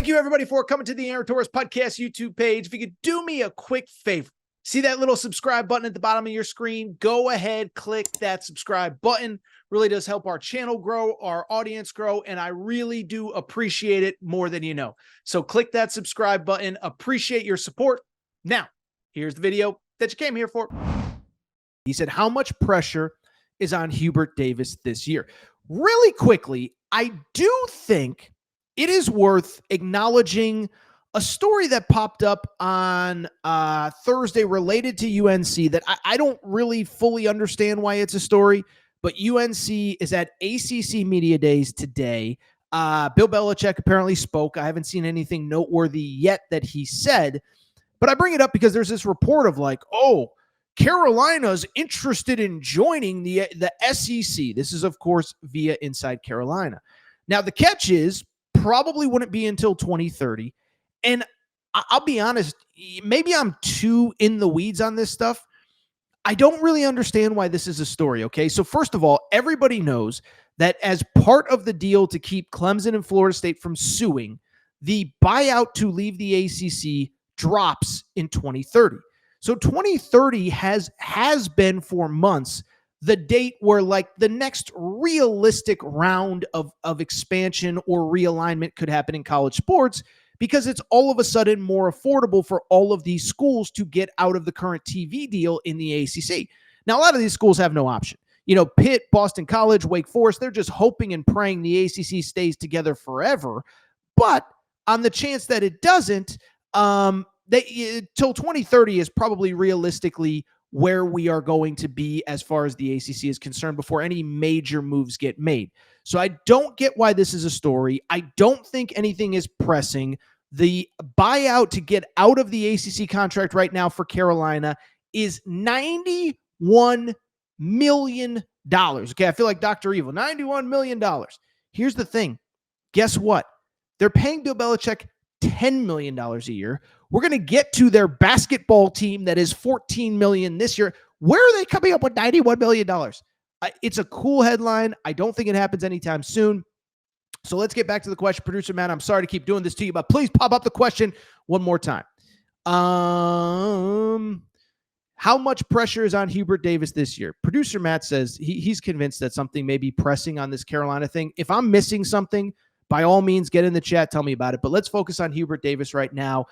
Thank you, everybody, for coming to the Aaron Torres Podcast YouTube page. If you could do me a quick favor, see that little subscribe button at the bottom of your screen? Go ahead, click that subscribe button. Really does help our channel grow, our audience grow, and I really do appreciate it more than you know. So click that subscribe button. Appreciate your support. Now, here's the video that you came here for. He said, how much pressure is on Hubert Davis this year? Really quickly, I do think it is worth acknowledging a story that popped up on Thursday related to UNC that I don't really fully understand why it's a story, but UNC is at ACC Media Days today. Bill Belichick apparently spoke. I haven't seen anything noteworthy yet that he said, but I bring it up because there's this report of like, oh, Carolina's interested in joining the SEC. This is, of course, via Inside Carolina. Now, the catch is probably wouldn't be until 2030. And I'll be honest, maybe I'm too in the weeds on this stuff. I don't really understand why this is a story, okay? So first of all, everybody knows that as part of the deal to keep Clemson and Florida State from suing, the buyout to leave the ACC drops in 2030. So 2030 has been for months the date where like the next realistic round of expansion or realignment could happen in college sports, because it's all of a sudden more affordable for all of these schools to get out of the current TV deal in the ACC. Now, a lot of these schools have no option. You know, Pitt, Boston College, Wake Forest, they're just hoping and praying the ACC stays together forever. But on the chance that it doesn't, till 2030 is probably realistically where we are going to be as far as the ACC is concerned before any major moves get made. So I don't get why this is a story. I don't think anything is pressing. The buyout to get out of the ACC contract right now for Carolina is $91 million. Okay, I feel like Dr. Evil. $91 million. Here's the thing. Guess what? They're paying Bill Belichick $10 million a year. We're going to get to their basketball team that is $14 million this year. Where are they coming up with $91 million? It's a cool headline. I don't think it happens anytime soon. So let's get back to the question. Producer Matt, I'm sorry to keep doing this to you, but please pop up the question one more time. How much pressure is on Hubert Davis this year? Producer Matt says he's convinced that something may be pressing on this Carolina thing. If I'm missing something, by all means, get in the chat, tell me about it. But let's focus on Hubert Davis right now,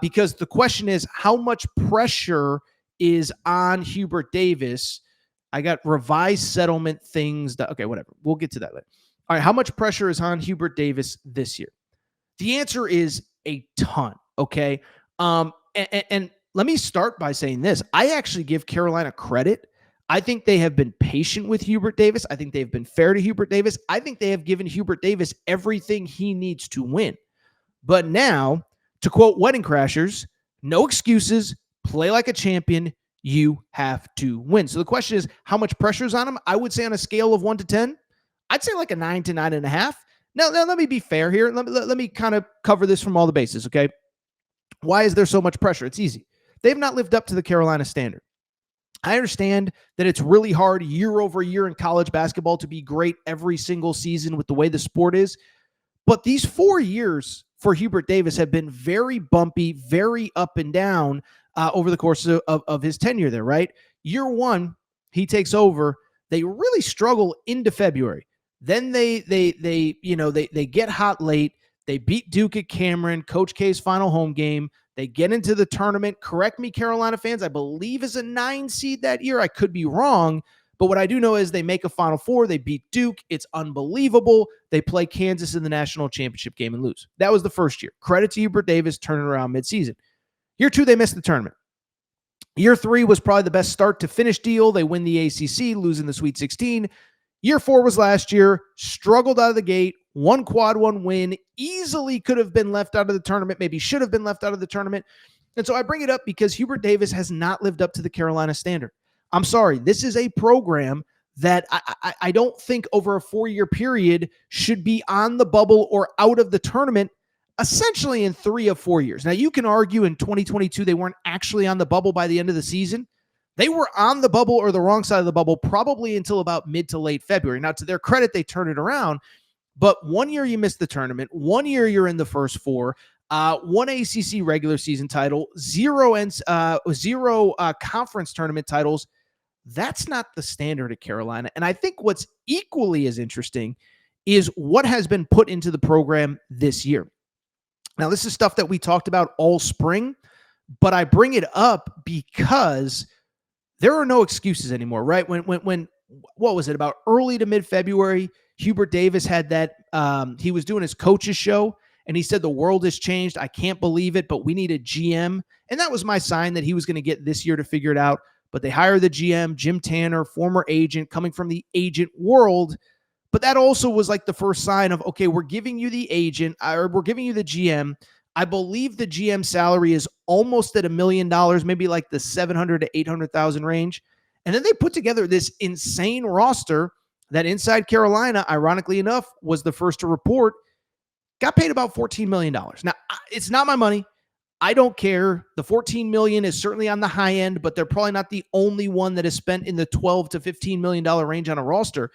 because the question is, how much pressure is on Hubert Davis? I got revised settlement things. Okay, whatever. We'll get to that later. All right, how much pressure is on Hubert Davis this year? The answer is a ton, okay? And let me start by saying this. I actually give Carolina credit. I think they have been patient with Hubert Davis. I think they've been fair to Hubert Davis. I think they have given Hubert Davis everything he needs to win. But now, to quote Wedding Crashers, no excuses, play like a champion, you have to win. So the question is, how much pressure is on him? I would say on a scale of 1 to 10, I'd say like a 9 to 9.5. Now let me be fair here. Let me kind of cover this from all the bases, okay? Why is there so much pressure? It's easy. They've not lived up to the Carolina standard. I understand that it's really hard year over year in college basketball to be great every single season with the way the sport is. But these 4 years for Hubert Davis have been very bumpy, very up and down over the course of his tenure there, right? Year one, he takes over. They really struggle into February. Then they get hot late. They beat Duke at Cameron, Coach K's final home game. They get into the tournament. Correct me, Carolina fans. I believe is a 9 seed that year. I could be wrong. But what I do know is they make a Final Four. They beat Duke. It's unbelievable. They play Kansas in the national championship game and lose. That was the first year. Credit to Hubert Davis turning around midseason. Year 2, they missed the tournament. Year 3 was probably the best start to finish deal. They win the ACC, losing the Sweet 16. Year 4 was last year. Struggled out of the gate. One quad one win, easily could have been left out of the tournament, maybe should have been left out of the tournament. And so I bring it up because Hubert Davis has not lived up to the Carolina standard. I'm sorry, this is a program that I don't think over a 4-year period should be on the bubble or out of the tournament essentially in 3 of 4 years. Now, you can argue in 2022 they weren't actually on the bubble by the end of the season. They were on the bubble or the wrong side of the bubble probably until about mid to late February. Now, to their credit, they turned it around. But 1 year you missed the tournament. 1 year you're in the first four. One ACC regular season title, zero conference tournament titles. That's not the standard at Carolina. And I think what's equally as interesting is what has been put into the program this year. Now, this is stuff that we talked about all spring, but I bring it up because there are no excuses anymore, right? When what was it, about early to mid-February, Hubert Davis had that, he was doing his coach's show, and he said the world has changed. I can't believe it, but we need a GM. And that was my sign that he was going to get this year to figure it out. But they hired the GM, Jim Tanner, former agent, coming from the agent world. But that also was like the first sign of, okay, we're giving you the agent, or we're giving you the GM. I believe the GM salary is almost at $1 million, maybe like the 700 to 800,000 range. And then they put together this insane roster that inside Carolina, ironically enough, was the first to report, got paid about $14 million. Now, it's not my money. I don't care. The $14 million is certainly on the high end, but they're probably not the only one that is spent in the $12 to $15 million range on a roster.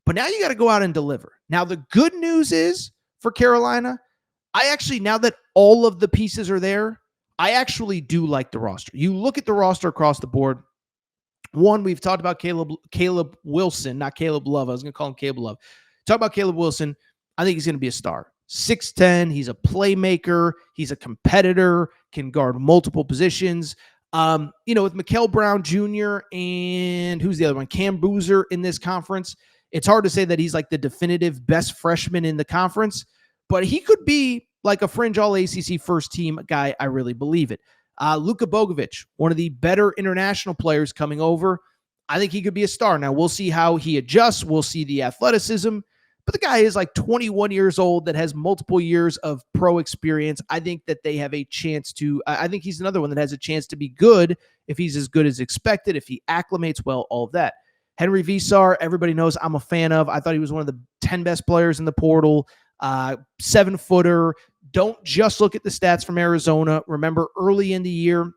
But now you got to go out and deliver. Now, the good news is for Carolina, I actually, now that all of the pieces are there, I actually do like the roster. You look at the roster across the board. One, we've talked about Caleb Wilson, not Caleb Love. I was going to call him Caleb Love. Talk about Caleb Wilson. I think he's going to be a star. 6'10", he's a playmaker, he's a competitor, can guard multiple positions. With Mikael Brown Jr. and who's the other one? Cam Boozer in this conference. It's hard to say that he's like the definitive best freshman in the conference, but he could be like a fringe all-ACC first team guy. I really believe it. Luka Bogovic, one of the better international players coming over. I think he could be a star. Now, we'll see how he adjusts. We'll see the athleticism. But the guy is like 21 years old that has multiple years of pro experience. I think that they have a chance to, I think he's another one that has a chance to be good if he's as good as expected, if he acclimates well, all of that. Henry Visar, everybody knows I'm a fan of. I thought he was one of the 10 best players in the portal. 7-footer. Don't just look at the stats from Arizona. Remember, early in the year,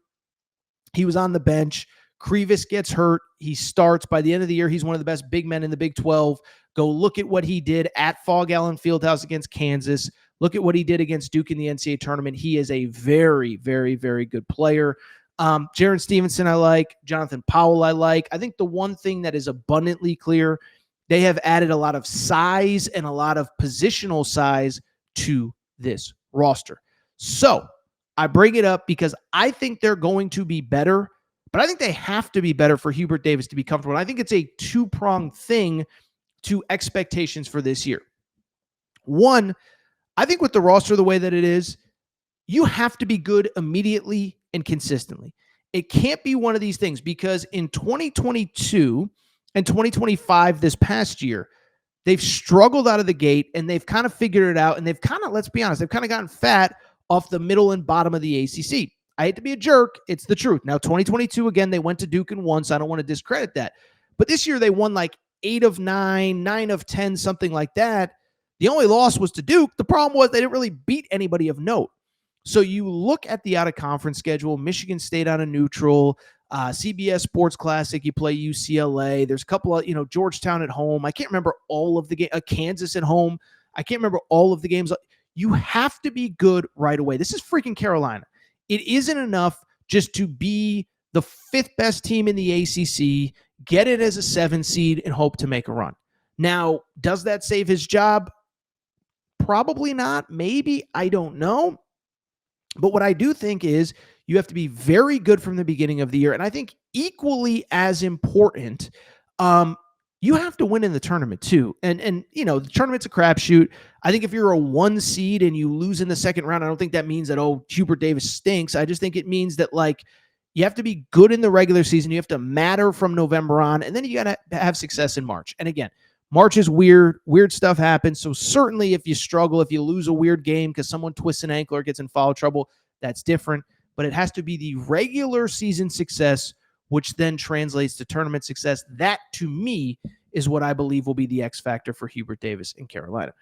he was on the bench. Krivas gets hurt. He starts. By the end of the year, he's one of the best big men in the Big 12. Go look at what he did at Fog Allen Fieldhouse against Kansas. Look at what he did against Duke in the NCAA tournament. He is a very, very, very good player. Jaron Stevenson I like. Jonathan Powell I like. I think the one thing that is abundantly clear, they have added a lot of size and a lot of positional size to this roster. So I bring it up because I think they're going to be better, but I think they have to be better for Hubert Davis to be comfortable. And I think it's a two-pronged thing to expectations for this year. One, I think with the roster the way that it is, you have to be good immediately and consistently. It can't be one of these things because in 2022 and 2025 this past year, they've struggled out of the gate and they've kind of figured it out. And they've kind of, let's be honest, they've kind of gotten fat off the middle and bottom of the ACC. I hate to be a jerk. It's the truth. Now, 2022, again, they went to Duke and won, so I don't want to discredit that. But this year they won like 8 of 9, 9 of 10, something like that. The only loss was to Duke. The problem was they didn't really beat anybody of note. So you look at the out-of-conference schedule, Michigan State on a neutral, CBS Sports Classic, you play UCLA. There's a couple of, Georgetown at home. I can't remember all of the games. Kansas at home. I can't remember all of the games. You have to be good right away. This is freaking Carolina. It isn't enough just to be the 5th best team in the ACC, get it as a 7 seed, and hope to make a run. Now, does that save his job? Probably not. Maybe. I don't know. But what I do think is you have to be very good from the beginning of the year. And I think equally as important, you have to win in the tournament too. And the tournament's a crapshoot. I think if you're a 1 seed and you lose in the second round, I don't think that means that, Hubert Davis stinks. I just think it means that, you have to be good in the regular season. You have to matter from November on, and then you got to have success in March. And again, March is weird. Weird stuff happens. So certainly if you struggle, if you lose a weird game because someone twists an ankle or gets in foul trouble, that's different. But it has to be the regular season success, which then translates to tournament success. That, to me, is what I believe will be the X factor for Hubert Davis in Carolina.